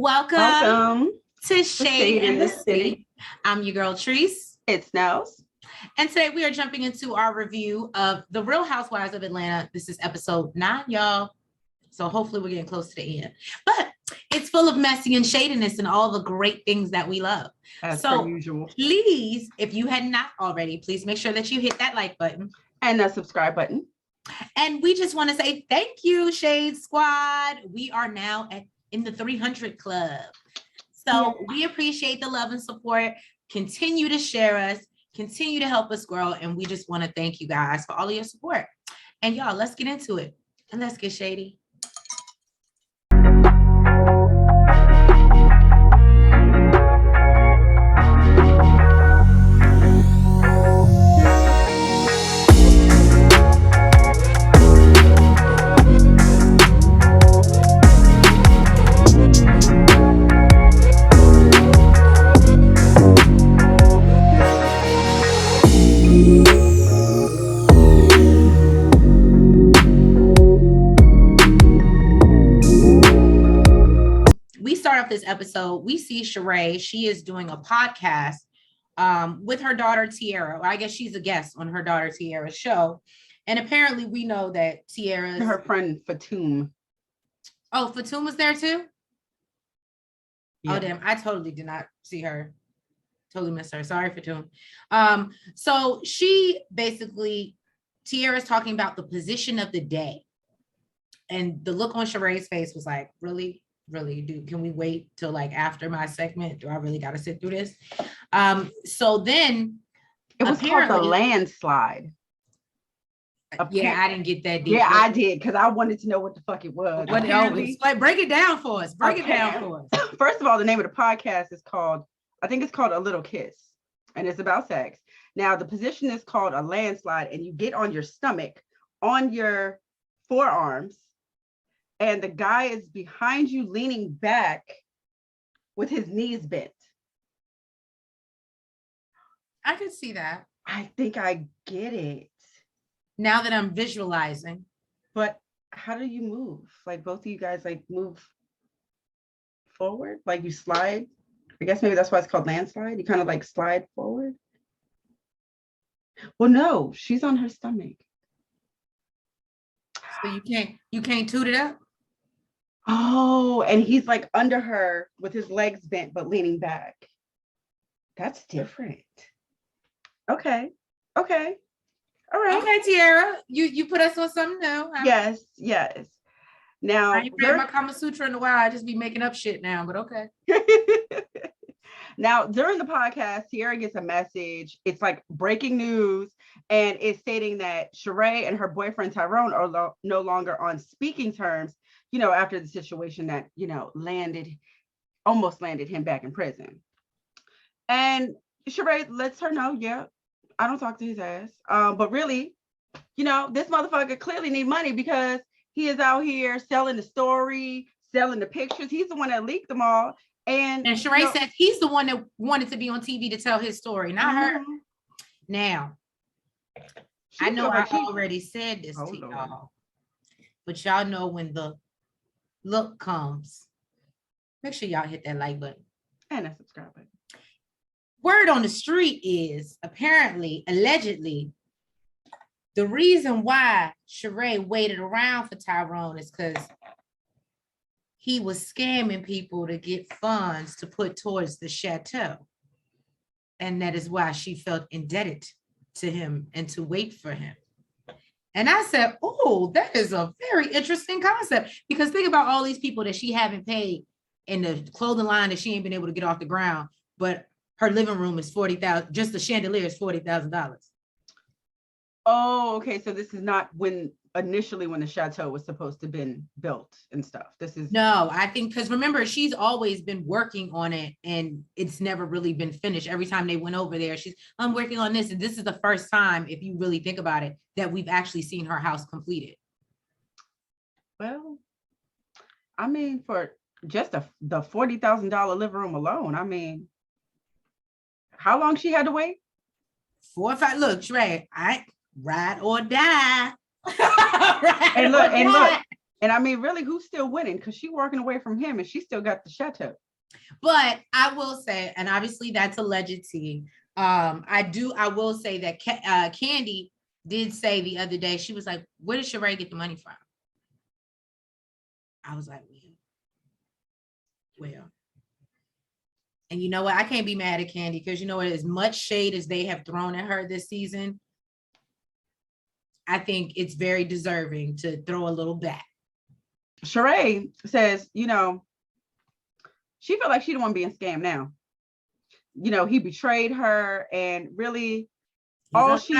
Welcome to to Shade in the City. I'm your girl, Treese. It's Nels. And today we are jumping into our review of The Real Housewives of Atlanta. This is episode 9, y'all. So hopefully we're getting close to the end. But it's full of messy and shadiness and all the great things that we love. As per usual. Please, if you had not already, please make sure that you hit that like button. And the subscribe button. And we just want to say thank you, Shade Squad. We are now in the 300 club. So we appreciate the love and support. Continue to share us, continue to help us grow. And we just want to thank you guys for all of your support. And y'all, let's get into it. And let's get shady. This episode, we see Sheree. She is doing a podcast with her daughter Tiara. I guess she's a guest on her daughter Tiara's show. And apparently we know that Tiara's her friend Fatum. Oh, Fatum was there too? Yeah. Oh, damn. I totally did not see her. Totally missed her. Sorry, Fatum. So she basically, Tiara's talking about the position of the day. And the look on Sheree's face was like, really? Can we wait till like after my segment? Do I really got to sit through this? So then it was called the landslide. Yeah, I didn't get that deep. Yeah, I did because I wanted to know what the fuck it was. Break it down for us. Break it down for us. First of all, the name of the podcast is called, I think it's called A Little Kiss, and it's about sex. Now the position is called a landslide, and you get on your stomach, on your forearms. And the guy is behind you, leaning back with his knees bent. I can see that. I think I get it. Now that I'm visualizing. But how do you move? Like both of you guys like move forward? Like you slide? I guess maybe that's why it's called landslide. You kind of like slide forward. Well, no, she's on her stomach. So you can't toot it up? Oh, and he's like under her with his legs bent, but leaning back. That's different. Okay. All right. Okay, Tiara, you put us on something new. Yes. Now, I ain't read my Kama Sutra in a while. I just be making up shit now, but okay. Now, during the podcast, Tiara gets a message. It's like breaking news, and it's stating that Sheree and her boyfriend Tyrone are no longer on speaking terms, after the situation that, almost landed him back in prison. And Sheree lets her know, yeah, I don't talk to his ass. But really, this motherfucker clearly need money because he is out here selling the story, selling the pictures. He's the one that leaked them all. And Sheree says he's the one that wanted to be on TV to tell his story, not her. Now, I know I already said this to y'all, but y'all know when the look comes, make sure y'all hit that like button. And a subscribe button. Word on the street is allegedly, the reason why Sheree waited around for Tyrone is because he was scamming people to get funds to put towards the Chateau. And that is why she felt indebted to him and to wait for him. And I said, oh, that is a very interesting concept, because think about all these people that she haven't paid in the clothing line that she ain't been able to get off the ground, but her living room is $40,000, just the chandelier is $40,000. Oh, okay. So this is not initially when the Chateau was supposed to have been built and stuff. This is no, I think because remember, she's always been working on it and it's never really been finished. Every time they went over there, I'm working on this. And this is the first time, if you really think about it, that we've actually seen her house completed. Well, I mean, for just the $40,000 living room alone, I mean, how long she had to wait? 4 or 5. Look, Sheree, I ride or die. And look, And I mean, really, who's still winning? Because she's walking away from him and she still got the chateau. But I will say, and obviously that's alleged tea. I will say that Candy did say the other day, she was like, where did Sheree get the money from? I was like, well. And you know what? I can't be mad at Candy because you know what? As much shade as they have thrown at her this season, I think it's very deserving to throw a little back. Sheree says, she felt like she the one being scammed now. He betrayed her, and really all she's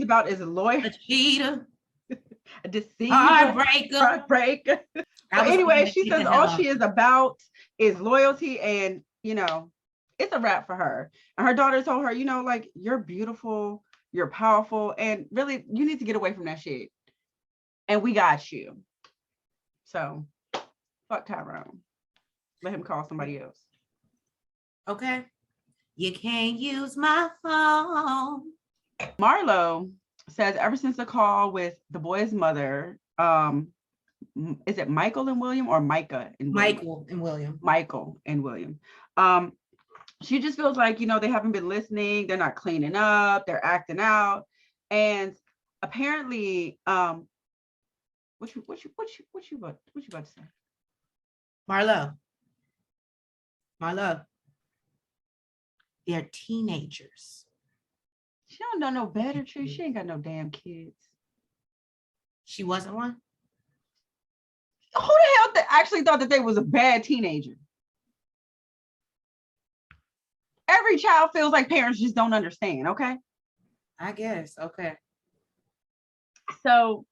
about is a lawyer, a cheater, a deceiver, heartbreaker. So anyway, she says all she is about is loyalty, and it's a wrap for her. And her daughter told her, like, you're beautiful, you're powerful, and really you need to get away from that shit. And we got you. So fuck Tyrone. Let him call somebody else. Okay. You can't use my phone. Marlo says ever since the call with the boy's mother, is it Michael and William or Micah and William? Michael and William. She just feels like, they haven't been listening. They're not cleaning up. They're acting out. And apparently, what you about to say? Marlo. They're teenagers. She don't know no better, Tree. She ain't got no damn kids. She wasn't one? Who the hell actually thought that they was a bad teenager? Every child feels like parents just don't understand, okay? I guess, okay. So,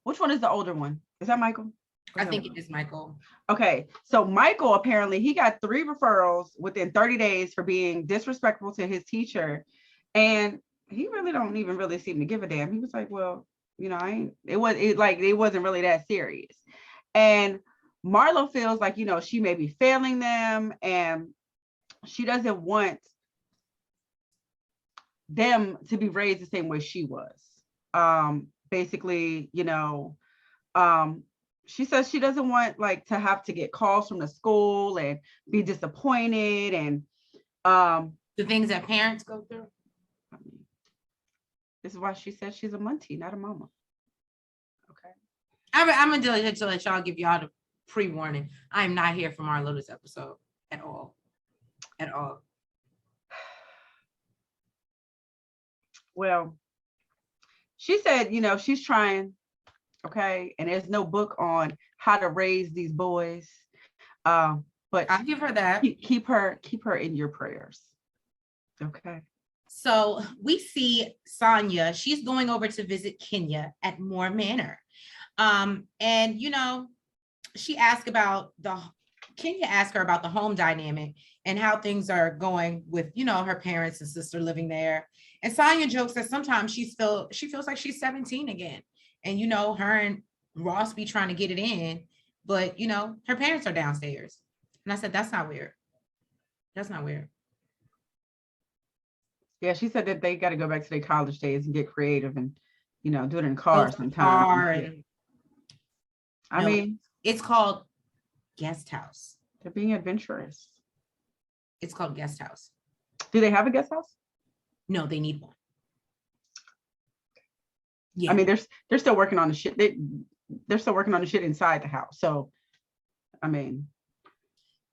which one is the older one? Is that Michael? I think it is Michael. Okay, so Michael, apparently, he got 3 referrals within 30 days for being disrespectful to his teacher. And he really don't even really seem to give a damn. He was like, well, it wasn't really that serious. And Marlo feels like, she may be failing them and she doesn't want them to be raised the same way she was. Basically, she says she doesn't want to have to get calls from the school and be disappointed and the things that parents go through. This is why she says she's a muntie, not a mama. Okay. I'm gonna let y'all give y'all the pre-warning. I'm not here for Marlo this episode at all. At all. Well, she said, she's trying, okay, and there's no book on how to raise these boys. But I'll give her that. Keep her in your prayers. Okay. So we see Sonia, she's going over to visit Kenya at Moore Manor. And Kenya asked her about the home dynamic and how things are going with, her parents and sister living there. And Sonia jokes that sometimes she feels like she's 17 again. And, her and Ross be trying to get it in, but, her parents are downstairs. And I said, that's not weird. That's not weird. Yeah, she said that they got to go back to their college days and get creative and, do it in cars sometimes. I mean, it's called guest house. They're being adventurous. It's called guest house. Do they have a guest house? No, they need one. Yeah. I mean, they're still working on the shit. They're still working on the shit inside the house. So, I mean.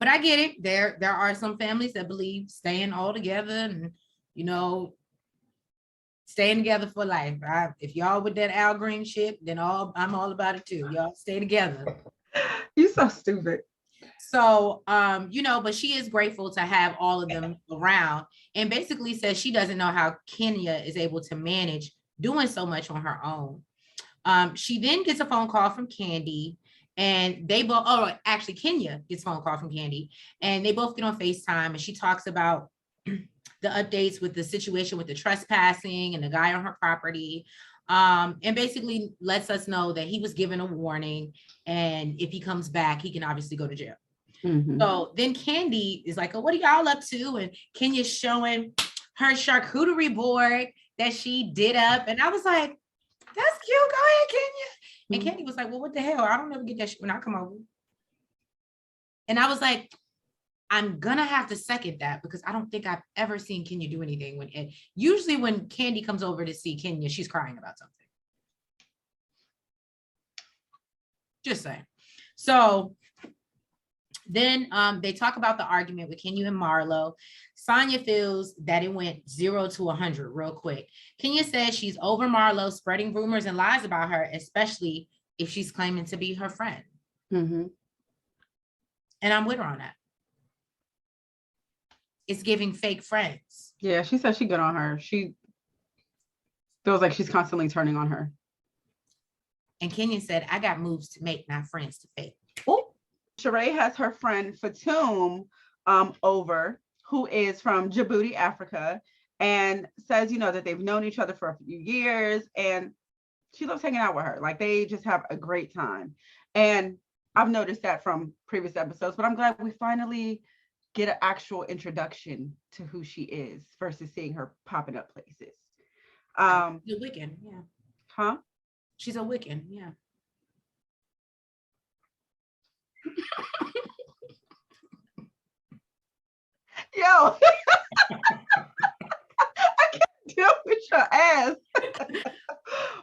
But I get it. There are some families that believe staying all together and, staying together for life. If y'all with that Al Green shit, then I'm all about it too. Y'all stay together. You're so stupid. So, but she is grateful to have all of them around and basically says she doesn't know how Kenya is able to manage doing so much on her own. She then gets a phone call from Candy and Kenya gets a phone call from Candy and they both get on FaceTime and she talks about the updates with the situation with the trespassing and the guy on her property. And basically lets us know that he was given a warning and if he comes back, he can obviously go to jail. Mm-hmm. So then Candy is like, oh, what are y'all up to? And Kenya's showing her charcuterie board that she did up. And I was like, that's cute. Go ahead, Kenya. And Candy was like, well, what the hell? I don't ever get that shit when I come over. And I was like, I'm gonna have to second that because I don't think I've ever seen Kenya do anything when it usually when Candy comes over to see Kenya, she's crying about something. Just saying. So then they talk about the argument with Kenya and Marlo. Sonya feels that it went 0 to 100 real quick. Kenya says she's over Marlo spreading rumors and lies about her, especially if she's claiming to be her friend. Mm-hmm. And I'm with her on that. It's giving fake friends. Yeah, she said she good on her. She feels like she's constantly turning on her. And Kenya said, I got moves to make, not friends to fake. Oh, Sheree has her friend Fatum over, who is from Djibouti, Africa, and says, that they've known each other for a few years and she loves hanging out with her. Like they just have a great time. And I've noticed that from previous episodes, but I'm glad we finally get an actual introduction to who she is versus seeing her popping up places. She's a Wiccan, yeah. Huh? She's a Wiccan, yeah. Yo, I can't deal with your ass.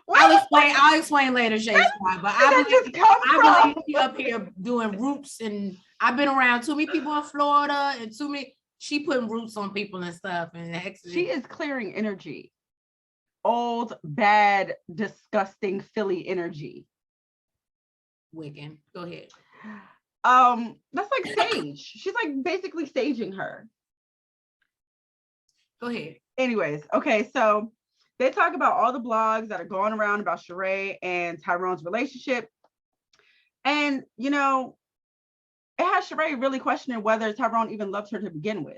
I'll explain later, Shay. But I believe you up here doing roots, and I've been around too many people in Florida and too many. She putting roots on people and stuff, and she is clearing energy. Old, bad, disgusting Philly energy. Wiccan, go ahead. That's like sage. She's like basically staging her. Go ahead. Anyways, okay, so they talk about all the blogs that are going around about Sheree and Tyrone's relationship. And, it has Sheree really questioning whether Tyrone even loved her to begin with.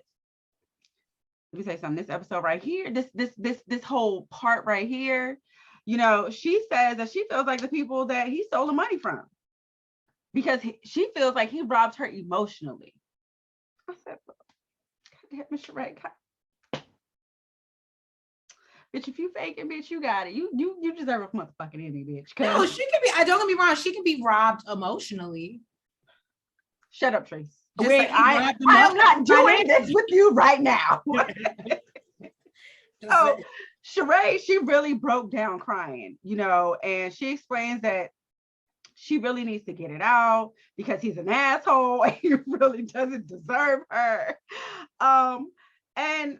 Let me say something. This episode right here, this whole part right here, she says that she feels like the people that he stole the money from because she feels like he robbed her emotionally. I said, God damn, Sheree, bitch, if you faking, bitch, you got it. You deserve a motherfucking Emmy, bitch. No, she can be. I don't get me wrong. She can be robbed emotionally. Shut up, Trace. Like I am not doing this with you right now. So Sheree, she really broke down crying, and she explains that she really needs to get it out because he's an asshole and he really doesn't deserve her. And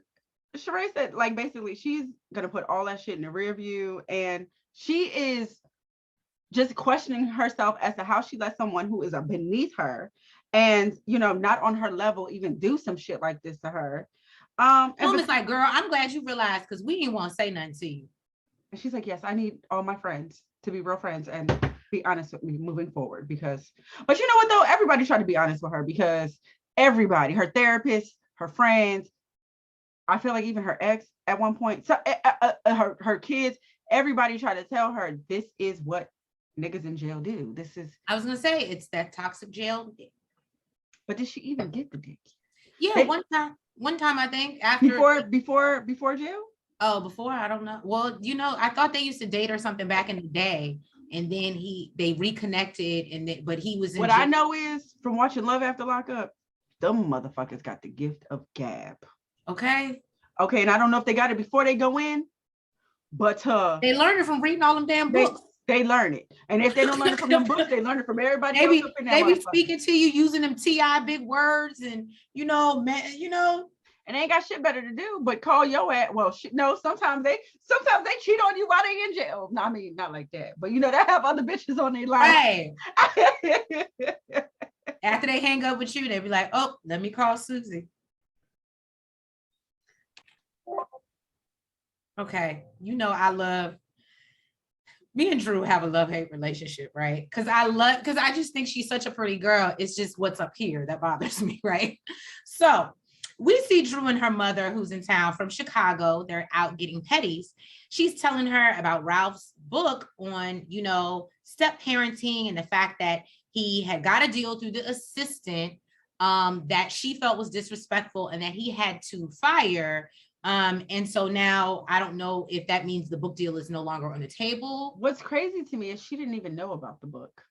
Sheree said, like, basically, she's gonna put all that shit in the rear view, and she is just questioning herself as to how she let someone who is beneath her and not on her level even do some shit like this to her. And it's like, girl, I'm glad you realized because we didn't want to say nothing to you. And she's like, yes, I need all my friends to be real friends and be honest with me moving forward but you know what though, everybody tried to be honest with her because everybody, her therapist, her friends, I feel like even her ex at one point, so her kids, everybody tried to tell her this is what niggas in jail do. I was gonna say it's that toxic jail. But did she even get the dick? Yeah, one time I think after before jail. Oh, before, I don't know. Well, I thought they used to date or something back in the day, and then they reconnected, but he was in what jail. I know is from watching Love After Lockup, them motherfuckers got the gift of gab. Okay, and I don't know if they got it before they go in, but they learned it from reading all them damn books. They learn it, and if they don't learn it from them books, they learn it from everybody else. They be speaking to you using them TI big words, and and they ain't got shit better to do but call your ass. Well, no, sometimes they cheat on you while they in jail. No, I mean not like that, but they have other bitches on their line. Right. After they hang up with you, they be like, "Oh, let me call Susie." Okay, I love. Me and Drew have a love-hate relationship, right? Because I just think she's such a pretty girl. It's just what's up here that bothers me, right? So we see Drew and her mother, who's in town from Chicago. They're out getting petties. She's telling her about Ralph's book on, step parenting and the fact that he had got a deal through the assistant that she felt was disrespectful and that he had to fire And so now I don't know if that means the book deal is no longer on the table. What's crazy to me is she didn't even know about the book.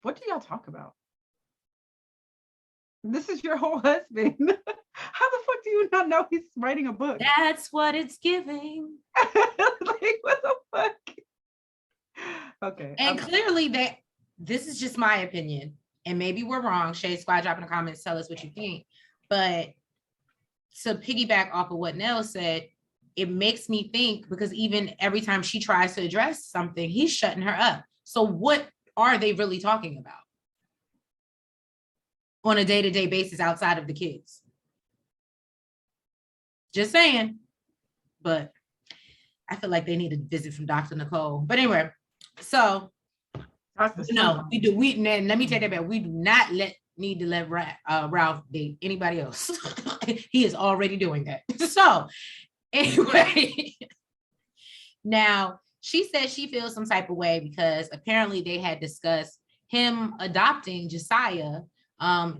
What do y'all talk about? This is your whole husband. How the fuck do you not know he's writing a book? That's what it's giving. Like, what the fuck? Okay. And clearly this is just my opinion. And maybe we're wrong. Shade Squad, drop in the comments, tell us what you think. But to piggyback off of what Nell said, it makes me think, because even every time she tries to address something, he's shutting her up. So what are they really talking about on a day-to-day basis outside of the kids? Just saying. But I feel like they need a visit from Dr. Nicole. But anyway, so no, we do. Let me take that back. We do not need to let Ralph date anybody else. He is already doing that. So anyway, now she says she feels some type of way because apparently they had discussed him adopting Josiah.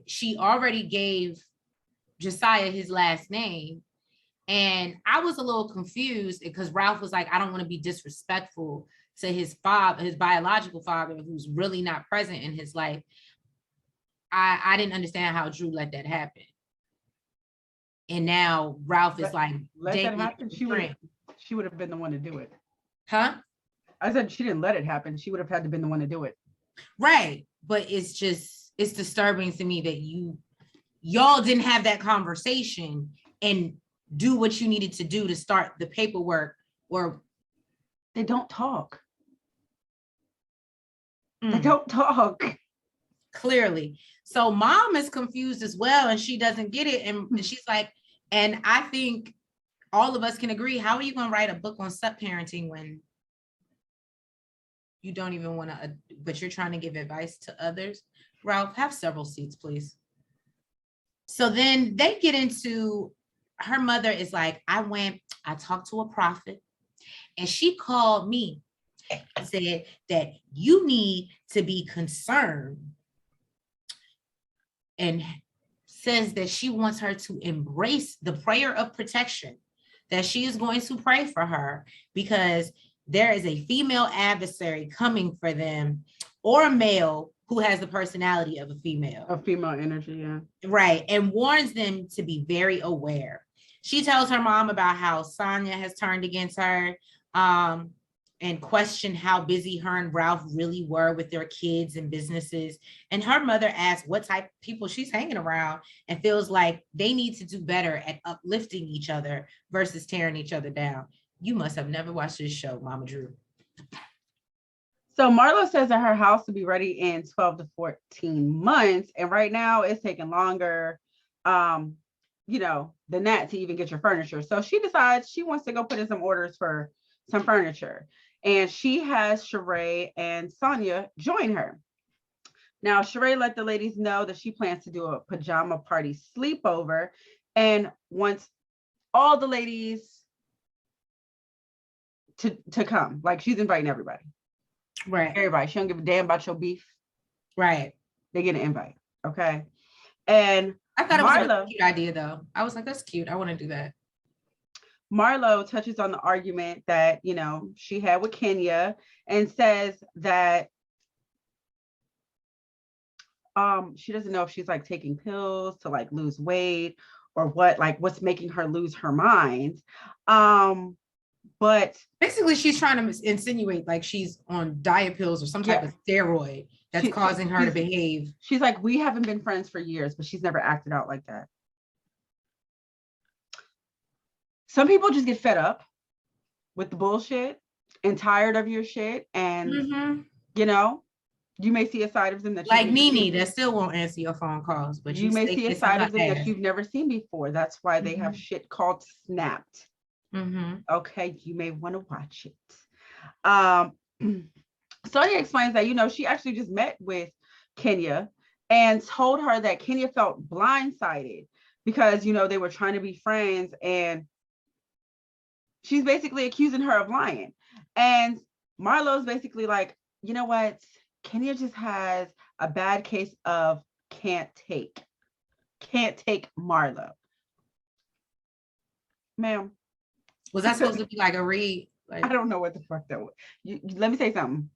She already gave Josiah his last name. And I was a little confused because Ralph was like, I don't want to be disrespectful to his father, his biological father, who's really not present in his life. I didn't understand how Drew let that happen. And now Ralph is like, let that happen. She would have been the one to do it. Huh? I said she didn't let it happen. She would have had to been the one to do it. Right. But it's disturbing to me that y'all didn't have that conversation and do what you needed to do to start the paperwork, or they don't talk. They don't talk. Clearly. So mom is confused as well, and she doesn't get it. And she's like, and I think all of us can agree, how are you going to write a book on sub-parenting when you don't even want to, but you're trying to give advice to others? Ralph, have several seats, please. So then they get into, her mother is like, I talked to a prophet, and she called me and said that you need to be concerned, and says that she wants her to embrace the prayer of protection, that she is going to pray for her because there is a female adversary coming for them, or a male who has the personality of a female. A female energy, yeah. Right, and warns them to be very aware. She tells her mom about how Sonia has turned against her, and questioned how busy her and Ralph really were with their kids and businesses. And her mother asks what type of people she's hanging around, and feels like they need to do better at uplifting each other versus tearing each other down. You must have never watched this show, Mama Drew. So Marlo says that her house will be ready in 12 to 14 months. And right now it's taking longer, than that to even get your furniture. So she decides she wants to go put in some orders for some furniture. And she has Sheree and Sonia join her. Now, Sheree let the ladies know that she plans to do a pajama party sleepover and wants all the ladies to come. Like, she's inviting everybody. Right. Everybody. She don't give a damn about your beef. Right. They get an invite. Okay. And I thought it was a really cute idea, though. I was like, that's cute. I want to do that. Marlo touches on the argument that, she had with Kenya, and says that she doesn't know if she's like taking pills to like lose weight or what's making her lose her mind. But basically she's trying to insinuate like she's on diet pills or some type of steroid that's causing her to behave. She's like, we haven't been friends for years, but she's never acted out like that. Some people just get fed up with the bullshit and tired of your shit. And, you may see a side of them that like Nene that still won't answer your phone calls, but you may see a side of them that you've never seen before. That's why they have shit called Snapped. Okay, you may want to watch it. Sonia explains that, she actually just met with Kenya and told her that Kenya felt blindsided because, they were trying to be friends, and she's basically accusing her of lying. And Marlo's basically like, you know what? Kenya just has a bad case of can't take. can't take Marlo. Ma'am. Was that supposed to be like a read? Like, I don't know what the fuck that was. Let me say something.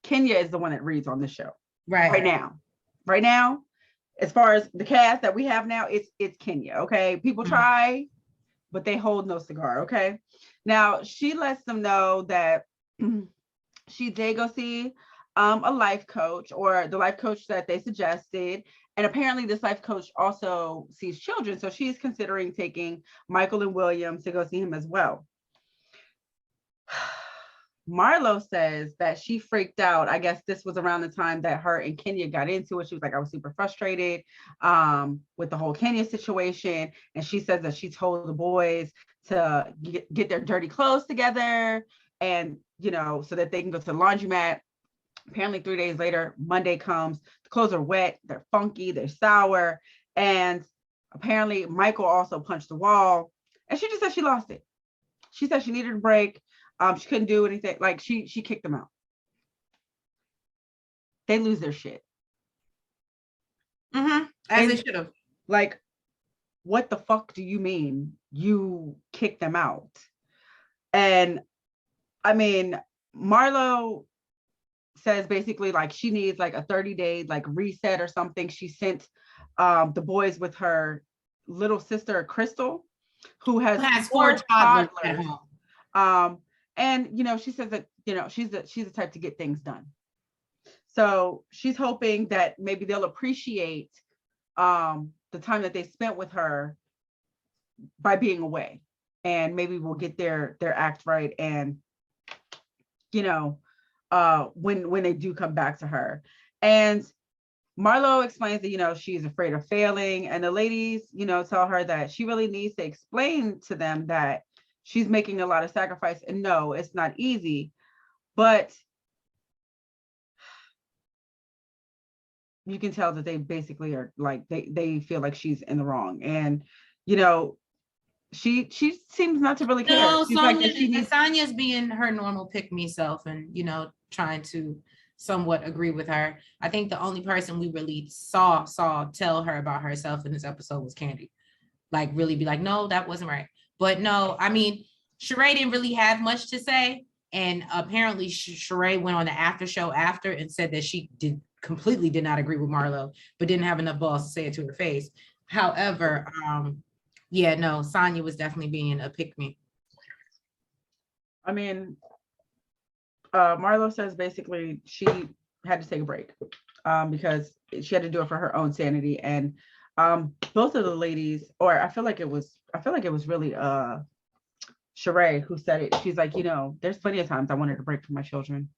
Kenya is the one that reads on the show. Right now. Right now, as far as the cast that we have now, it's Kenya. Okay. People try, but they hold no cigar. Okay. Now she lets them know that she did go see a life coach, or the life coach that they suggested. And apparently this life coach also sees children. So she's considering taking Michael and William to go see him as well. Marlo says that she freaked out. I guess this was around the time that her and Kenya got into it. She was like, I was super frustrated with the whole Kenya situation. And she says that she told the boys to get their dirty clothes together, and, so that they can go to the laundromat. Apparently 3 days later, Monday comes, the clothes are wet, they're funky, they're sour. And apparently Michael also punched the wall, and she just said she lost it. She said she needed a break. She couldn't do anything. Like she kicked them out. They lose their shit. As they should have. Like, what the fuck do you mean you kicked them out? And I mean, Marlo says basically like she needs like a 30-day like reset or something. She sent the boys with her little sister Crystal, who has 4 toddlers at home. And she says that she's the type to get things done. So she's hoping that maybe they'll appreciate the time that they spent with her by being away, and maybe we'll get their act right. And when they do come back to her. And Marlo explains that she's afraid of failing, and the ladies tell her that she really needs to explain to them that she's making a lot of sacrifice, and no, it's not easy, but you can tell that they basically are like, they feel like she's in the wrong. And she seems not to really care. No, She's Sonya's being her normal pick-me self, and trying to somewhat agree with her. I think the only person we really saw tell her about herself in this episode was Candy. Like, really be like, no, that wasn't right. But no, I mean, Sheree didn't really have much to say. And apparently Sheree went on the after show after and said that she completely did not agree with Marlo, but didn't have enough balls to say it to her face. However, Sonya was definitely being a pick-me. I mean, Marlo says basically she had to take a break because she had to do it for her own sanity. And both of the ladies, or I feel like it was really Sheree who said it. She's like, there's plenty of times I wanted a break from my children,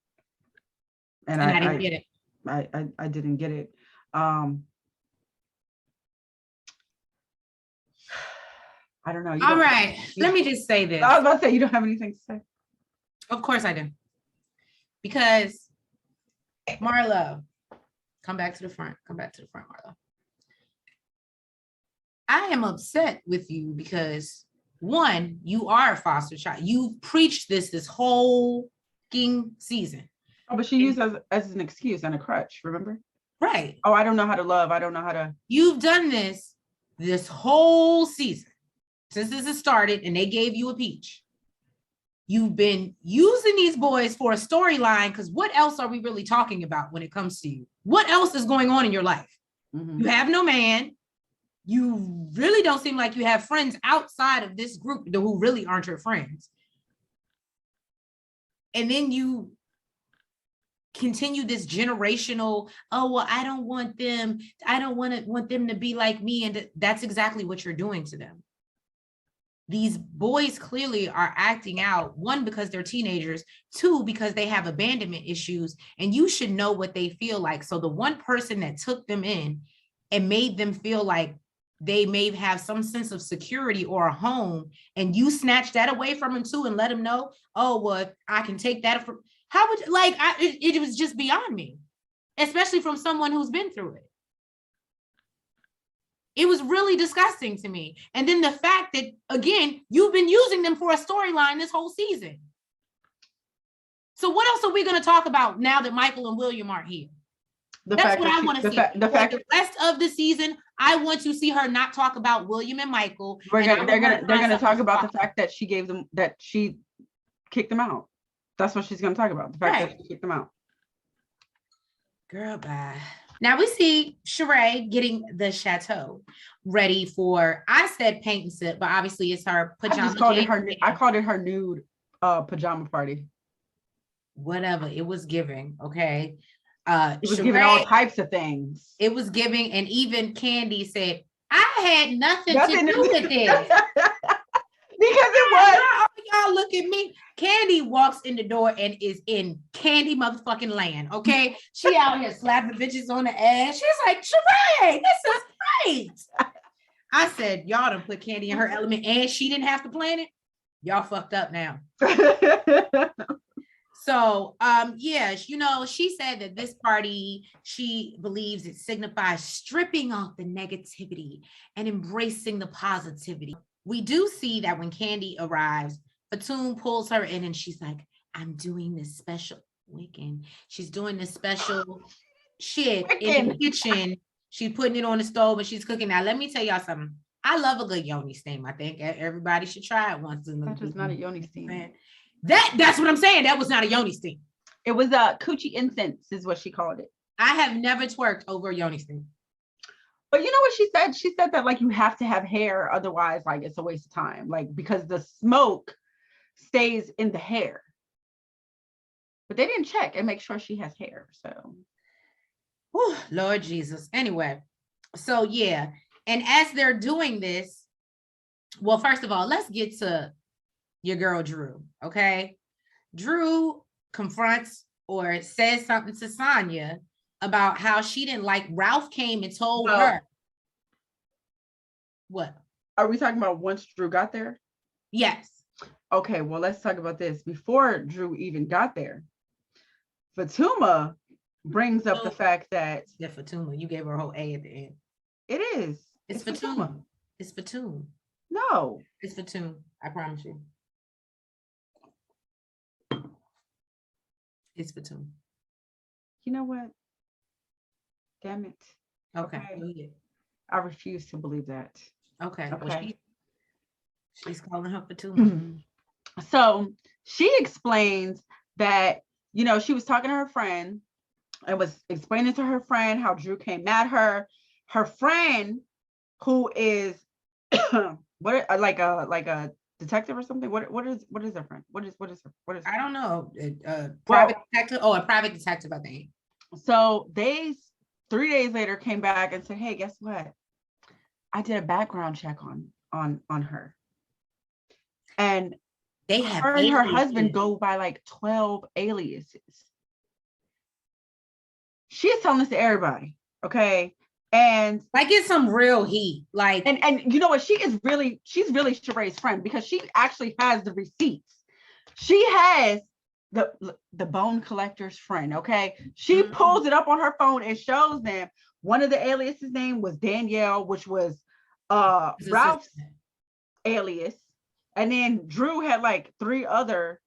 and I didn't get it. I didn't get it. I don't know. All right, let me just say this. I was about to say, you don't have anything to say. Of course I do. Because Marlo, come back to the front, Marlo. I am upset with you because, one, you are a foster child. You preached this whole season. Oh, but she used it as an excuse and a crutch, remember? Right. Oh, I don't know how to love. I don't know how to. You've done this whole season since this has started, and they gave you a peach. You've been using these boys for a storyline, because what else are we really talking about when it comes to you? What else is going on in your life? Mm-hmm. You have no man. You really don't seem like you have friends outside of this group who really aren't your friends. And then you continue this generational, oh, well, I don't want them to be like me. And that's exactly what you're doing to them. These boys clearly are acting out, one, because they're teenagers, two, because they have abandonment issues, and you should know what they feel like. So the one person that took them in and made them feel like they may have some sense of security or a home, and you snatch that away from them too and let them know, oh, well, I can take that from, how would, like, it was just beyond me, especially from someone who's been through it. It was really disgusting to me. And then the fact that, again, you've been using them for a storyline this whole season. So what else are we going to talk about now that Michael and William aren't here? The That's fact what that I want to see. the For fact the rest of the season, I want to see her not talk about William and Michael. they're gonna talk about the fact that she gave them that she kicked them out. That's what she's gonna talk about. The fact that she kicked them out. Girl, bye. Now we see Sheree getting the Chateau ready for, I said paint and sip, but obviously it's her pajama. I called it her nude pajama party. Whatever, it was giving, okay? It was giving all types of things. It was giving, and even Candy said, I had nothing to do with this. Because it was. Y'all look at me. Candy walks in the door and is in Candy motherfucking land, okay? She out here slapping bitches on the ass. She's like, Sheree, this is great. I said, y'all done put Candy in her element and she didn't have to plan it. Y'all fucked up now. So, yeah, you know, she said that this party, she believes it signifies stripping off the negativity and embracing the positivity. We do see that when Candy arrives, Fatum pulls her in and she's like, I'm doing this special weekend. She's doing this special shit in the kitchen. She's putting it on the stove and she's cooking. Now, let me tell y'all something. I love a good yoni steam. I think everybody should try it once. That's just not a yoni steam. Man. That's what I'm saying. That was not a yoni steam. It was a coochie incense is what she called it. I have never twerked over a yoni steam. But you know what she said? She said that like you have to have hair, otherwise like it's a waste of time. Like because the smoke stays in the hair. But they didn't check and make sure she has hair. So whew, Lord Jesus. Anyway, so yeah. And as they're doing this, well, first of all, let's get to your girl Drew. Okay. Drew confronts or says something to Sonya about how she didn't like Ralph came and told her. What? Are we talking about once Drew got there? Yes. Okay, well, let's talk about this. Before Drew even got there, Fatuma brings up the fact that Fatuma, you gave her a whole A at the end. It is. It's Fatuma. It's Fatum. No. It's Fatum. I promise you. It's Fatum. You know what? Damn it. Okay. I refuse to believe that. Okay. Well, she's calling her Fatum. So she explains that, you know, she was talking to her friend and was explaining to her friend how Drew came at her. Her friend, who is what like a detective or something. What is her friend? What is I don't know. Private detective. Oh, a private detective, I think. So they 3 days later came back and said, hey, guess what? I did a background check on her. And they have her and her husband go by like 12 aliases. She is telling this to everybody, okay? And like it's some real heat. Like and you know what? She's really Sheree's friend because she actually has the receipts. She has the bone collector's friend, okay? She pulls it up on her phone and shows them one of the aliases name was Danielle, which was Ralph's alias. And then Drew had like three other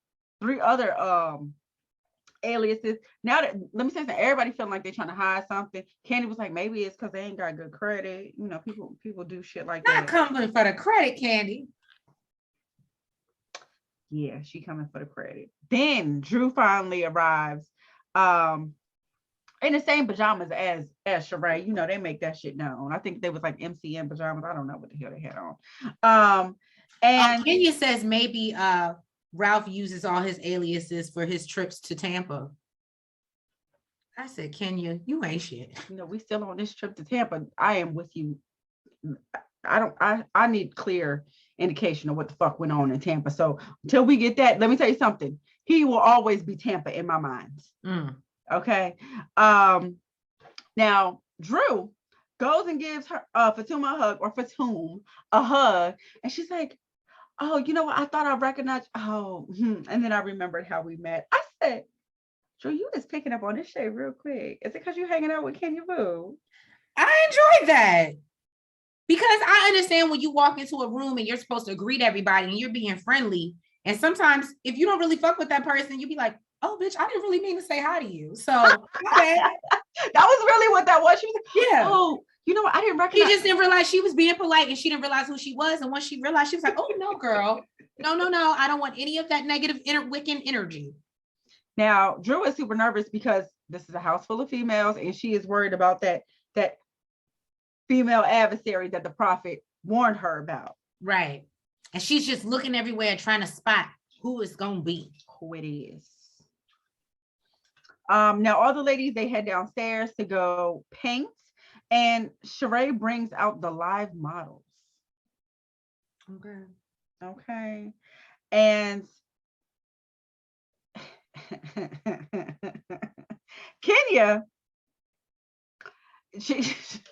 aliases. Now that let me say something, everybody feeling like they're trying to hide something. Candy was like, maybe it's because they ain't got good credit. You know, people do shit like that. Not coming for the credit, Candy. Yeah, she coming for the credit. Then Drew finally arrives in the same pajamas as Sheree. You know, they make that shit known. I think they was like MCM pajamas. I don't know what the hell they had on. And Kenya says maybe Ralph uses all his aliases for his trips to Tampa. I said, Kenya, you ain't shit. You know, we still on this trip to Tampa. I am with you. I need clear indication of what the fuck went on in Tampa. So until we get that, let me tell you something. He will always be Tampa in my mind. Okay. Now Drew goes and gives her Fatuma a hug, or Fatum a hug, and she's like, oh, you know what? I thought I recognized. And then I remembered how we met. I said, Drew, you just picking up on this shit real quick. Is it because you're hanging out with Kenya Boo? I enjoyed that. Because I understand when you walk into a room and you're supposed to greet everybody and you're being friendly. And sometimes if you don't really fuck with that person, you be like, oh, bitch, I didn't really mean to say hi to you. So, okay. That was really what that was. She was like, Yeah. oh, you know what? I didn't She recognize. just didn't realize she was being polite and she didn't realize who she was. And once she realized, she was like, oh, no, girl. No. I don't want any of that negative Wiccan energy. Now, Drew is super nervous because this is a house full of females and she is worried about that female adversary that the prophet warned her about. Right. And she's just looking everywhere trying to spot who it's going to be. Who it is. Now, all the ladies, they head downstairs to go paint. And Sheree brings out the live models. Okay. And Kenya,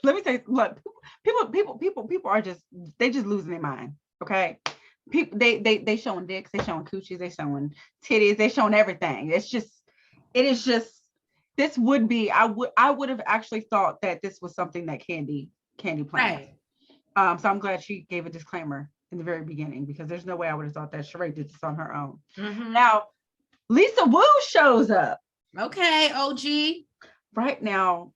let me say, look, people are just losing their mind. Okay. People, they showing dicks, they showing coochies, they showing titties, they showing everything. It is just, this would be, I would have actually thought that this was something that Candy planned. Right. So I'm glad she gave a disclaimer in the very beginning, because there's no way I would have thought that Sheree did this on her own. Mm-hmm. Now, Lisa Wu shows up. Okay, OG. Right now,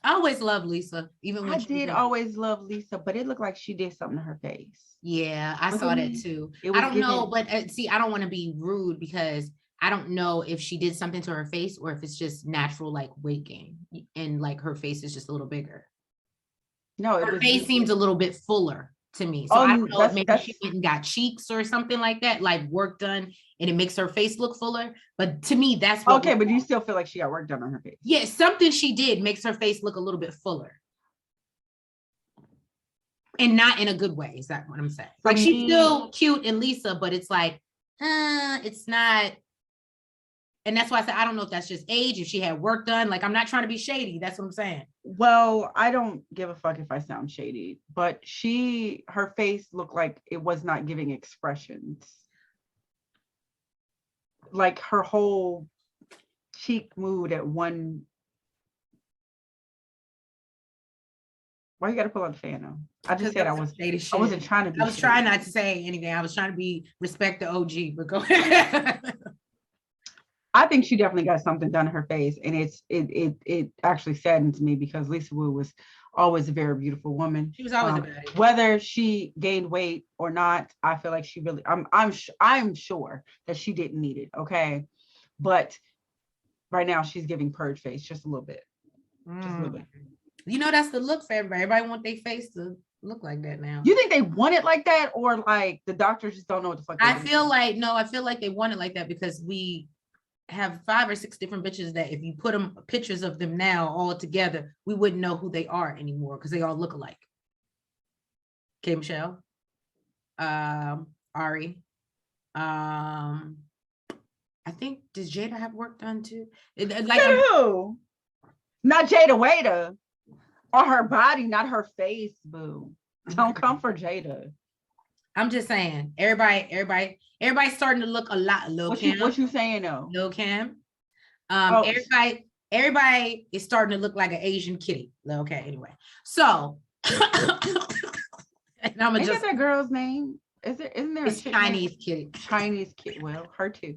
I always love Lisa, even when I did always love Lisa, but it looked like she did something to her face. Yeah, I saw that too. I don't know, but see, I don't want to be rude because I don't know if she did something to her face or if it's just natural, like weight gain, and like her face is just a little bigger. No, her face seems a little bit fuller to me. So I don't know if maybe she went and got cheeks or something like that, like work done, and it makes her face look fuller. But to me, that's what. Okay, but you still feel like she got work done on her face? Yeah, something she did makes her face look a little bit fuller. And not in a good way, is that what I'm saying? Like she's still cute and Lisa, but it's like, it's not. And that's why I said, I don't know if that's just age, if she had work done. Like, I'm not trying to be shady. That's what I'm saying. Well, I don't give a fuck if I sound shady, but her face looked like it was not giving expressions. Like her whole cheek moved at one. Why you gotta pull out the fan though? I just said I wasn't trying to be. I was trying not to say anything. I was trying to be respect the OG, but go ahead. I think she definitely got something done to her face, and it actually saddens me because Lisa Wu was always a very beautiful woman. She was always a baddie. Whether she gained weight or not, I feel like she really. I'm sure that she didn't need it. Okay, but right now she's giving purge face just a little bit, just a little bit. You know, that's the look for everybody. Everybody want their face to look like that now. You think they want it like that, or like the doctors just don't know what the fuck? I feel like they want it like that because we have 5 or 6 different bitches that if you put them pictures of them now all together, we wouldn't know who they are anymore because they all look alike. Okay, Michelle, Ari, I think, does Jada have work done too? Who? Not Jada Waiter. Or her body, not her face, boo. Don't come for Jada. I'm just saying, everybody's starting to look a lot. What you saying though? Lil Kim. Everybody is starting to look like an Asian kitty. Okay, anyway. So and Ain't that girl's name? Isn't there it's Chinese name? Kitty. Chinese kitty. Well, her too.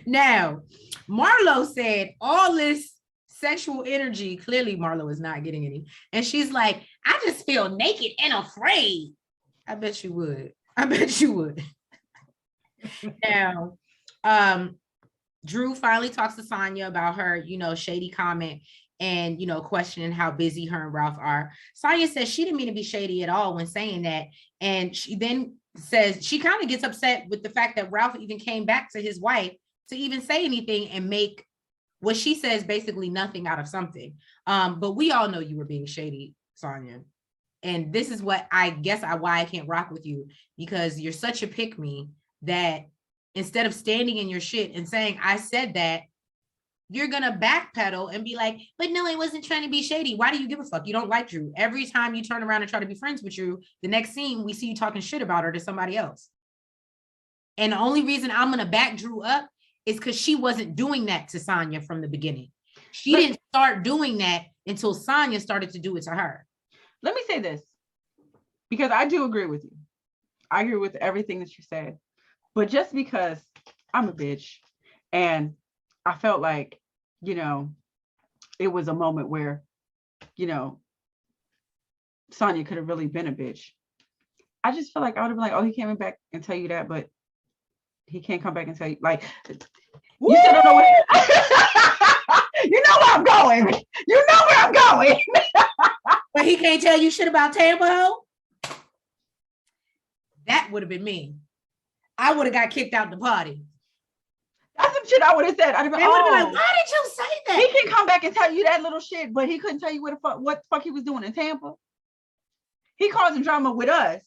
Now, Marlo said all this sexual energy, clearly Marlo is not getting any. And she's like, I just feel naked and afraid. I bet you would. Now, Drew finally talks to Sonya about her, shady comment and, questioning how busy her and Ralph are. Sonya says she didn't mean to be shady at all when saying that. And she then says she kind of gets upset with the fact that Ralph even came back to his wife to even say anything and make what she says basically nothing out of something. But we all know you were being shady, Sonya. And this is what I guess why I can't rock with you, because you're such a pick me that instead of standing in your shit and saying, I said that, you're gonna backpedal and be like, but no, I wasn't trying to be shady. Why do you give a fuck? You don't like Drew. Every time you turn around and try to be friends with Drew, the next scene we see you talking shit about her to somebody else. And the only reason I'm gonna back Drew up is because she wasn't doing that to Sonya from the beginning. She didn't start doing that until Sonya started to do it to her. Let me say this, because I do agree with you. I agree with everything that you said. But just because I'm a bitch and I felt like, you know, it was a moment where, you know, Sonya could have really been a bitch. I just feel like I would have been like, oh, he came back and tell you that, but he can't come back and tell you, like, you still don't know what. You know where I'm going. You know where I'm going. But he can't tell you shit about Tambo. That would have been me. I would have got kicked out the party. That's some shit I would have said. I'd have been, They would have been like, why did you say that? He can come back and tell you that little shit, but he couldn't tell you what the fuck he was doing in Tampa. He causing drama with us,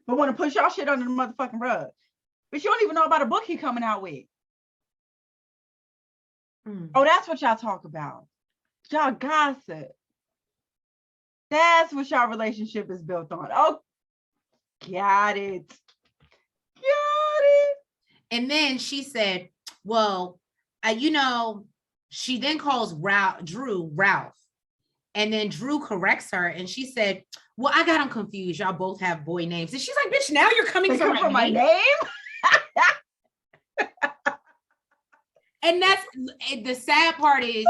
but want to push y'all shit under the motherfucking rug. But you don't even know about a book he coming out with. Oh, that's what y'all talk about. Y'all gossip. That's what y'all relationship is built on. Oh, got it. Got it. And then she said, well, she then calls Drew Ralph. And then Drew corrects her and she said, well, I got him confused. Y'all both have boy names. And she's like, bitch, now you're coming for my name? And that's the sad part is,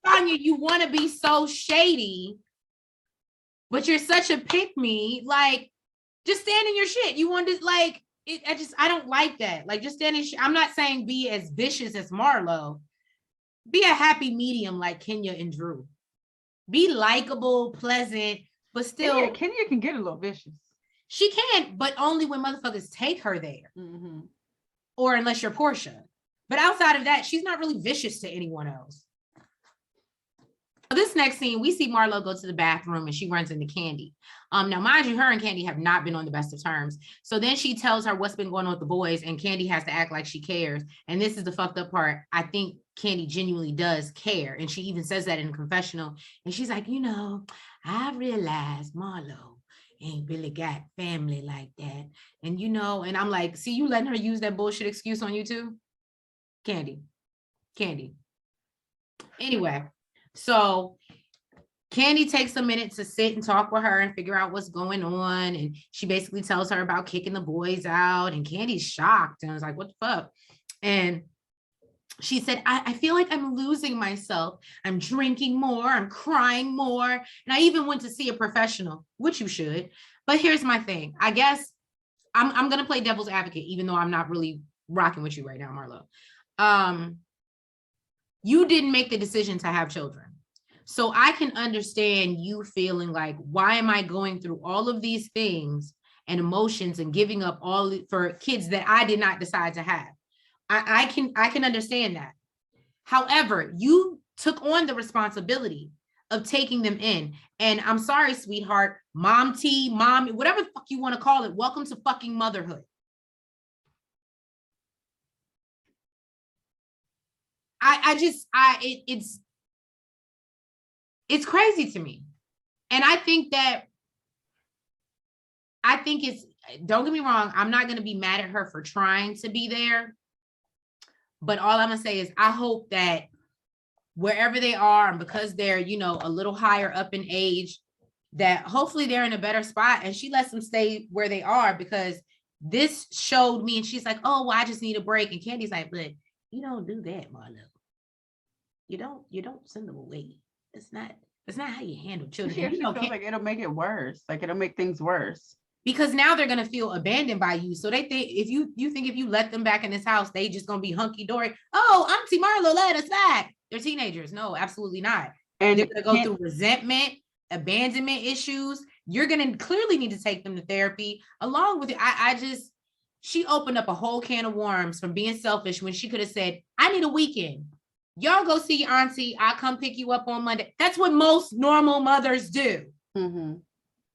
Sonya, you want to be so shady, but you're such a pick me. Like, just stand in your shit. You want to like it. I don't like that. Like, just stand in. I'm not saying be as vicious as Marlo. Be a happy medium like Kenya and Drew. Be likable, pleasant, but still. Kenya can get a little vicious. She can, but only when motherfuckers take her there, or unless you're Portia. But outside of that, she's not really vicious to anyone else. This next scene, we see Marlo go to the bathroom and she runs into Candy. Now, mind you, her and Candy have not been on the best of terms. So then she tells her what's been going on with the boys, and Candy has to act like she cares. And this is the fucked up part. I think Candy genuinely does care. And she even says that in a confessional. And she's like, I realized Marlo ain't really got family like that. And, and I'm like, see, you letting her use that bullshit excuse on you too? Candy. Anyway, so Candy takes a minute to sit and talk with her and figure out what's going on. And she basically tells her about kicking the boys out. And Candy's shocked and was like, what the fuck? And she said, I feel like I'm losing myself. I'm drinking more. I'm crying more. And I even went to see a professional, which you should. But here's my thing. I guess I'm going to play devil's advocate, even though I'm not really rocking with you right now, Marlo. You didn't make the decision to have children. So I can understand you feeling like, why am I going through all of these things and emotions and giving up all for kids that I did not decide to have? I can understand that. However, you took on the responsibility of taking them in. And I'm sorry, sweetheart, mom, whatever the fuck you want to call it. Welcome to fucking motherhood. It's crazy to me. And I think it's, don't get me wrong, I'm not going to be mad at her for trying to be there. But all I'm going to say is I hope that wherever they are, and because they're, a little higher up in age, that hopefully they're in a better spot and she lets them stay where they are, because this showed me, and she's like, oh, well, I just need a break. And Candy's like, but you don't do that, Marlo. You don't send them away. It's not how you handle children. She feels like it'll make it worse. Like it'll make things worse. Because now they're gonna feel abandoned by you. So they think if you let them back in this house, they just gonna be hunky dory. Oh, Auntie Marlo let us back. They're teenagers. No, absolutely not. And they're gonna go through resentment, abandonment issues. You're gonna clearly need to take them to therapy along with it. She opened up a whole can of worms from being selfish when she could have said, I need a weekend. Y'all go see Auntie. I'll come pick you up on Monday. That's what most normal mothers do. Mm-hmm.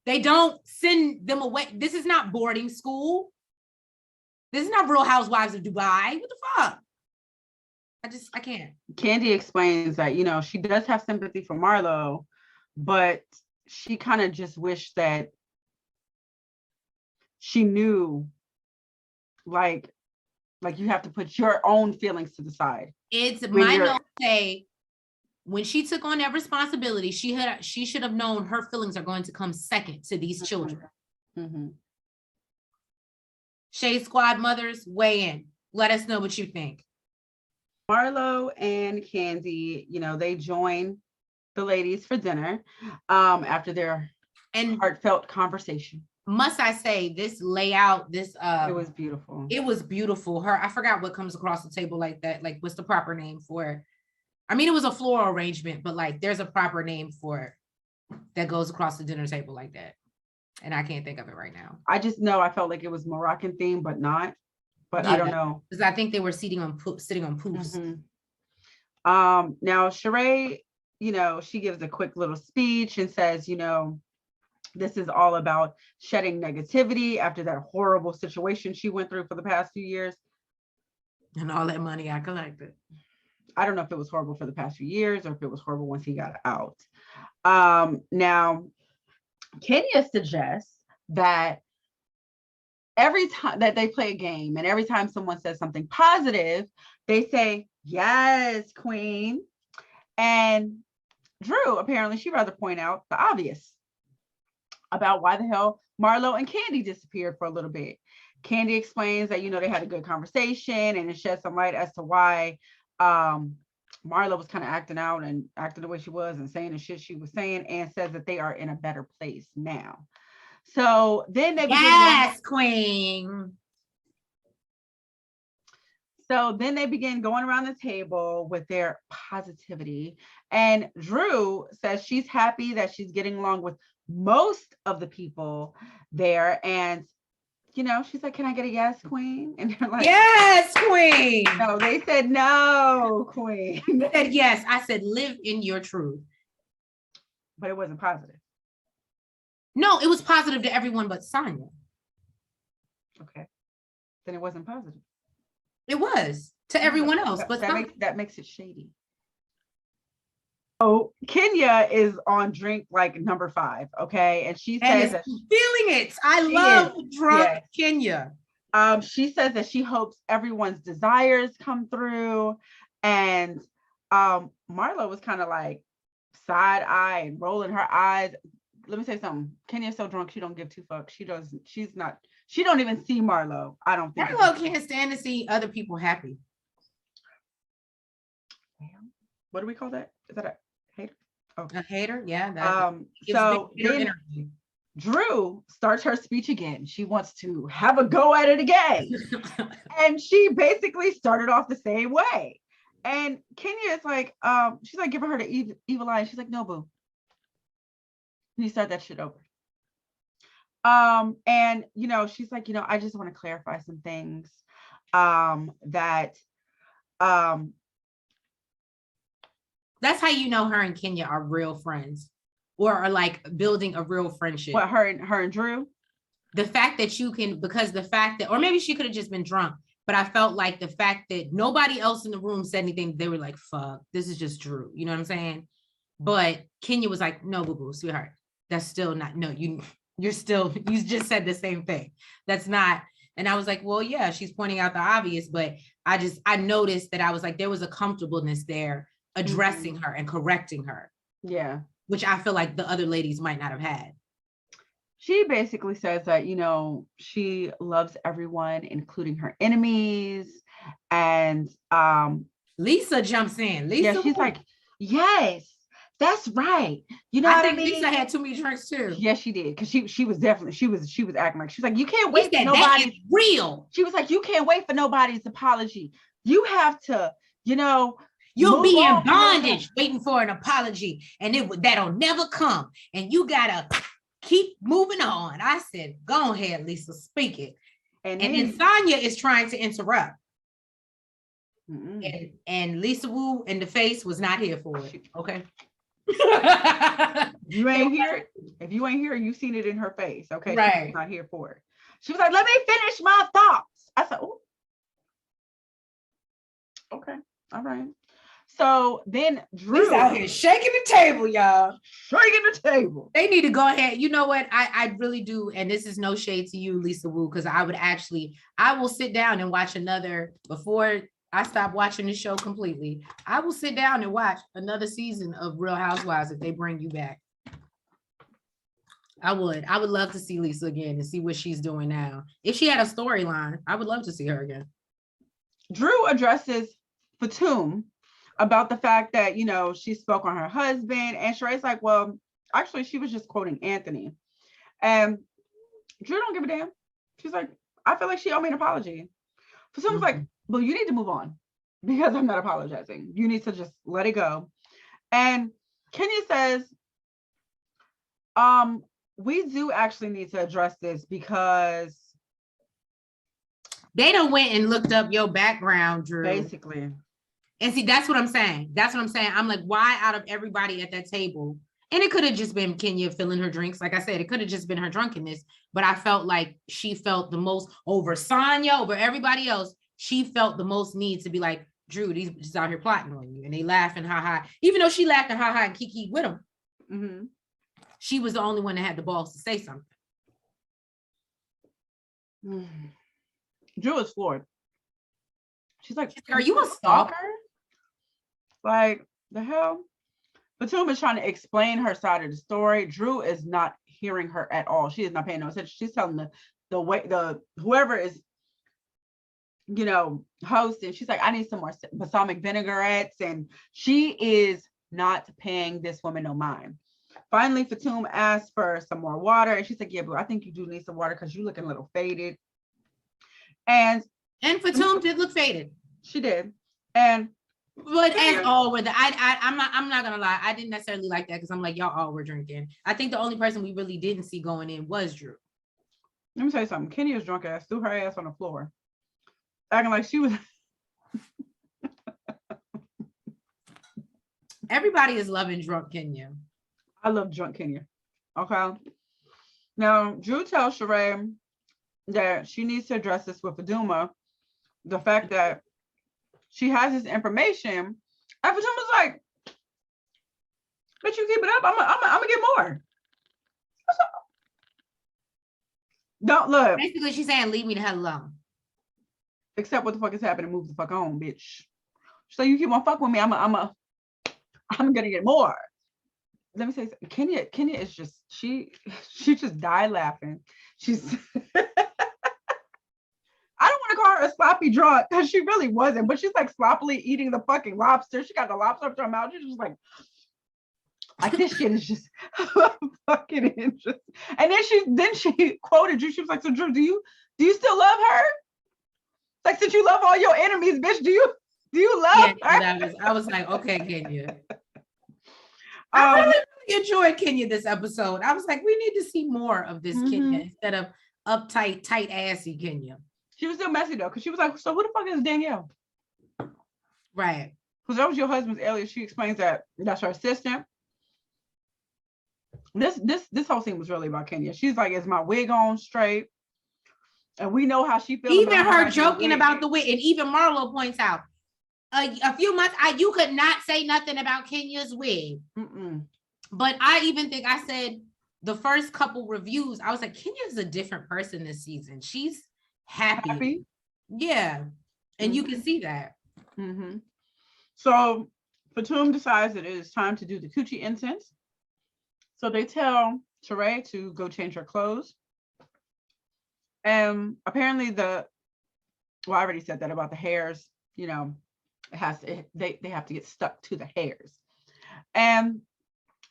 They don't send them away. This is not boarding school. This is not Real Housewives of Dubai. What the fuck? I can't. Candy explains that, she does have sympathy for Marlo, but she kind of just wished that she knew, like you have to put your own feelings to the side. It's my note say, when she took on that responsibility, she should have known her feelings are going to come second to these children. Mm-hmm. Shade Squad mothers, weigh in. Let us know what you think. Marlo and Candy, they join the ladies for dinner after their heartfelt conversation. Must I say, this layout, it was beautiful. It was beautiful. I forgot what comes across the table like that. Like, what's the proper name for it? I mean, it was a floral arrangement, but like there's a proper name for it that goes across the dinner table like that. And I can't think of it right now. I just know I felt like it was Moroccan themed, but not. But yeah, I don't know. Because I think they were sitting on poofs. Mm-hmm. Now Sheree, she gives a quick little speech and says, this is all about shedding negativity after that horrible situation she went through for the past few years. And all that money I collected. I don't know if it was horrible for the past few years or if it was horrible once he got out. Now, Kenya suggests that every time that they play a game and every time someone says something positive, they say, yes, queen. And Drew, apparently, she'd rather point out the obvious about why the hell Marlo and Candy disappeared for a little bit. Candy explains that, they had a good conversation and it shed some light as to why Marlo was kind of acting out and acting the way she was and saying the shit she was saying, and says that they are in a better place now. So then they queen. So then they begin going around the table with their positivity. And Drew says she's happy that she's getting along with most of the people there. And, she's like, can I get a yes, queen? And they're like, yes, queen. No, they said no, queen. I said yes. I said live in your truth. But it wasn't positive. No, it was positive to everyone but Sonya. Okay. Then it wasn't positive. It was to everyone else, but that makes it shady. Oh, Kenya is on drink like number 5, okay, and she says that feeling it. I love drunk Kenya. She says that she hopes everyone's desires come through, and Marlo was kind of like side eye and rolling her eyes. Let me say something. Kenya's so drunk she don't give 2 fucks. She don't even see Marlo. I don't think Marlo can't stand to see other people happy. What do we call that? Is that a hater? Oh. A hater? Yeah. So then Drew starts her speech again. She wants to have a go at it again. And she basically started off the same way. And Kenya is like, she's like giving her the evil eye. She's like, no, boo. And you start that shit over. And she's like, I just want to clarify some things that that's how her and Kenya are real friends, or are like building a real friendship. What, her and Drew? The fact that or maybe she could have just been drunk, but I felt like the fact that nobody else in the room said anything, they were like, fuck, this is just Drew. You know what I'm saying? But Kenya was like, no, boo-boo, sweetheart. That's still not, no, you just said the same thing. That's not. And I was like, well, yeah, she's pointing out the obvious, but I noticed that I was like, there was a comfortableness there addressing her and correcting her. Yeah. Which I feel like the other ladies might not have had. She basically says that, she loves everyone, including her enemies. And Lisa jumps in. Lisa, she's like, yes. That's right. I think Lisa had too many drinks too. Yes, she did. Because she was definitely, she was acting like, she was like, you can't wait for nobody's that is real. She was like, you can't wait for nobody's apology. You have to, you'll be in bondage waiting for an apology. And that'll never come. And you gotta keep moving on. I said, go ahead, Lisa, speak it. And then Sonya is trying to interrupt. And Lisa Wu in the face was not here for it. Okay. You ain't here. If you ain't here, you've seen it in her face. Okay. Right. She's not here for it. She was like, let me finish my thoughts. I said, oh, okay. All right. So then Drew's out here shaking the table, y'all. Shaking the table. They need to go ahead. You know what? I really do. And this is no shade to you, Lisa Wu, because I will sit down and watch another before I stopped watching the show completely. I will sit down and watch another season of Real Housewives if they bring you back. I would love to see Lisa again and see what she's doing now. If she had a storyline, I would love to see her again. Drew addresses Fatum about the fact that, you know, she spoke on her husband, and Sheree's like, well, actually, she was just quoting Anthony. And Drew don't give a damn. She's like, I feel like she owed me an apology. Fatum's like, well, you need to move on because I'm not apologizing. You need to just let it go. And Kenya says, we do actually need to address this because they done went and looked up your background, Drew. Basically. And see, that's what I'm saying. I'm like, why out of everybody at that table? And it could have just been Kenya filling her drinks. Like I said, it could have just been her drunkenness. But I felt like she felt the most over Sonya, over everybody else. She felt the most need to be like, Drew, these just out here plotting on you. And they laughing, ha ha. Even though she laughed and ha ha and kiki with them. Mm-hmm. She was the only one that had the balls to say something. Drew is floored. She's like, are you a stalker? Like, the hell? Fatum is trying to explain her side of the story. Drew is not hearing her at all. She is not paying no attention. She's telling the whoever is, you know, hosting. She's like, I need some more balsamic vinaigrettes, and she is not paying this woman no mind. Finally, Fatum asked for some more water, and she's like, yeah, but I think you do need some water because you're looking a little faded. And Fatum did look faded. She did. And but as all were I'm not gonna lie, I didn't necessarily like that because I'm like, y'all all were drinking. I think the only person we really didn't see going in was Drew. Let me tell you something. Kenya's drunk ass threw her ass on the floor, acting like she was. Everybody is loving drunk Kenya. I love drunk Kenya. Okay. Now, Drew tells Sheree that she needs to address this with Faduma. The fact that she has this information, and Faduma's like, "But you keep it up. I'm gonna get more." Don't look. Basically, she's saying, "Leave me the hell alone." Except what the fuck is happening? Move the fuck on, bitch. So you keep on fucking with me. I'm gonna get more. Let me say something. Kenya is just she just died laughing. She's I don't want to call her a sloppy drunk because she really wasn't, but she's like sloppily eating the fucking lobster. She got the lobster up to her mouth. She's just like this shit is just fucking interesting. And then she quoted you. She was like, so Drew, do you still love her? Like, since you love all your enemies, bitch, do you love her? I was like, okay, Kenya. I really enjoyed Kenya this episode. I was like, we need to see more of this Kenya instead of uptight, tight assy Kenya. She was still messy though, because she was like, so who the fuck is Danielle? Right. Because that was your husband's alias. She explains that that's her assistant. This whole scene was really about Kenya. She's like, is my wig on straight? And we know how she feels. Even her joking about the wig. And even Marlo points out, a few months, you could not say nothing about Kenya's wig. But I even think I said the first couple reviews, I was like, Kenya's a different person this season. She's happy. Yeah. And you can see that. So Fatum decides that it is time to do the coochie incense. So they tell Sheree to go change her clothes. And apparently I already said that about the hairs, you know, they have to get stuck to the hairs. And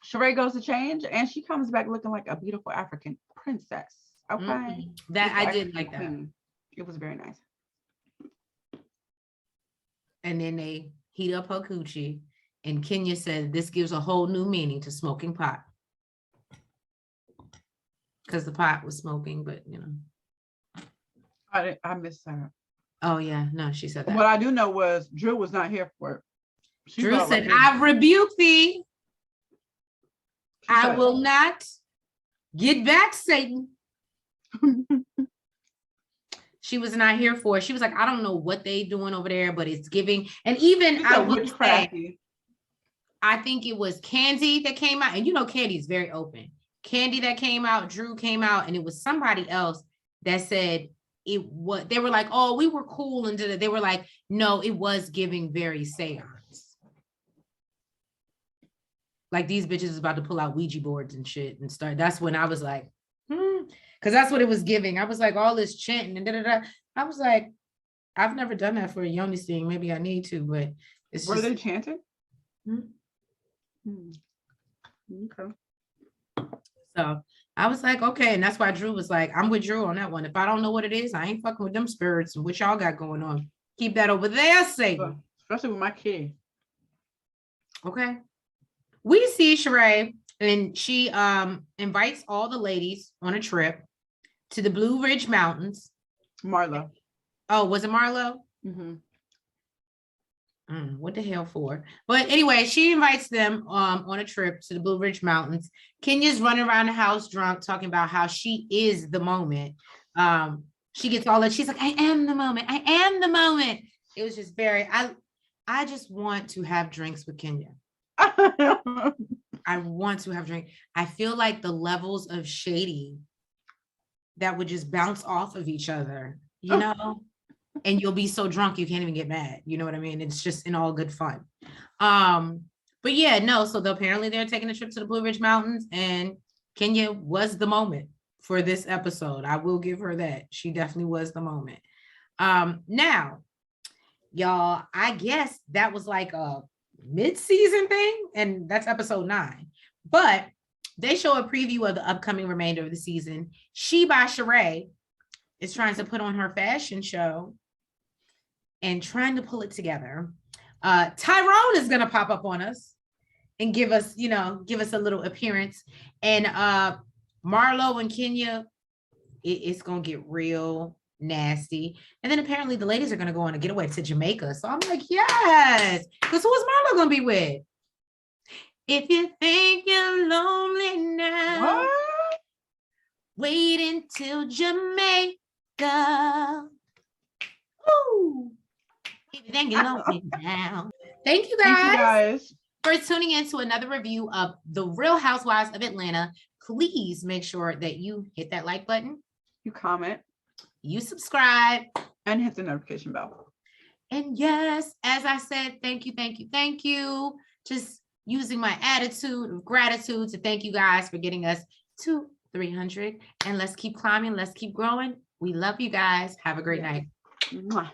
Sheree goes to change and she comes back looking like a beautiful African princess. Okay. That I did like that. It was very nice. And then they heat up her coochie, and Kenya said this gives a whole new meaning to smoking pot. Because the pot was smoking, but you know. I missed that. Oh yeah, no, she said that. What I do know was Drew was not here for it. Drew said, I rebuke thee. I will not get back, Satan. She was not here for it. She was like, I don't know what they doing over there, but it's giving. And even I would say, I think it was Candy that came out. And you know, Candy's very open. Candy that came out, Drew came out, and it was somebody else that said they were like, oh, we were cool. And they were like, no, it was giving very seance. Like these bitches is about to pull out Ouija boards and shit and start. That's when I was like, because that's what it was giving. I was like, all this chanting and da-da-da. I was like, I've never done that for a Yoni thing. Maybe I need to, but it's Were just. they chanting? Okay. So I was like, okay. And that's why Drew was like, I'm with Drew on that one. If I don't know what it is, I ain't fucking with them spirits and what y'all got going on. Keep that over there, Satan. Especially with my kitty. Okay. We see Sheree, and she invites all the ladies on a trip to the Blue Ridge Mountains. Marlo. Oh, was it Marlo? What the hell for? But anyway, she invites them on a trip to the Blue Ridge Mountains. Kenya's running around the house drunk, talking about how she is the moment. She gets all that. She's like, I am the moment. I am the moment. It was just very, I just want to have drinks with Kenya. I want to have drink. I feel like the levels of shady that would just bounce off of each other, you know, and you'll be so drunk you can't even get mad. You know what I mean? It's just in all good fun. But yeah, no. So apparently they're taking a trip to the Blue Ridge Mountains, and Kenya was the moment for this episode. I will give her that. She definitely was the moment. Now, y'all, I guess that was like a mid-season thing, and that's episode 9. But they show a preview of the upcoming remainder of the season. She by Sheree is trying to put on her fashion show and trying to pull it together. Tyrone is gonna pop up on us and give us a little appearance. And Marlo and Kenya, it's gonna get real nasty. And then apparently the ladies are gonna go on a getaway to Jamaica. So I'm like, yes, because who is Marlo gonna be with? If you think you're lonely now, wait until Jamaica. Ooh. If you think you're lonely now. Thank you guys for tuning in to another review of The Real Housewives of Atlanta. Please make sure that you hit that like button. You comment. You subscribe. And hit the notification bell. And yes, as I said, thank you, thank you, thank you. Just using my attitude of gratitude to thank you guys for getting us to 300. And let's keep climbing. Let's keep growing. We love you guys. Have a great night. Mwah.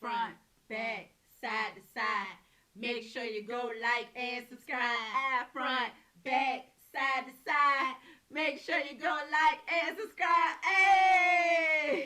Front, back, side to side. Make sure you go like and subscribe. Front, back, side to side. Make sure you go like and subscribe. Hey!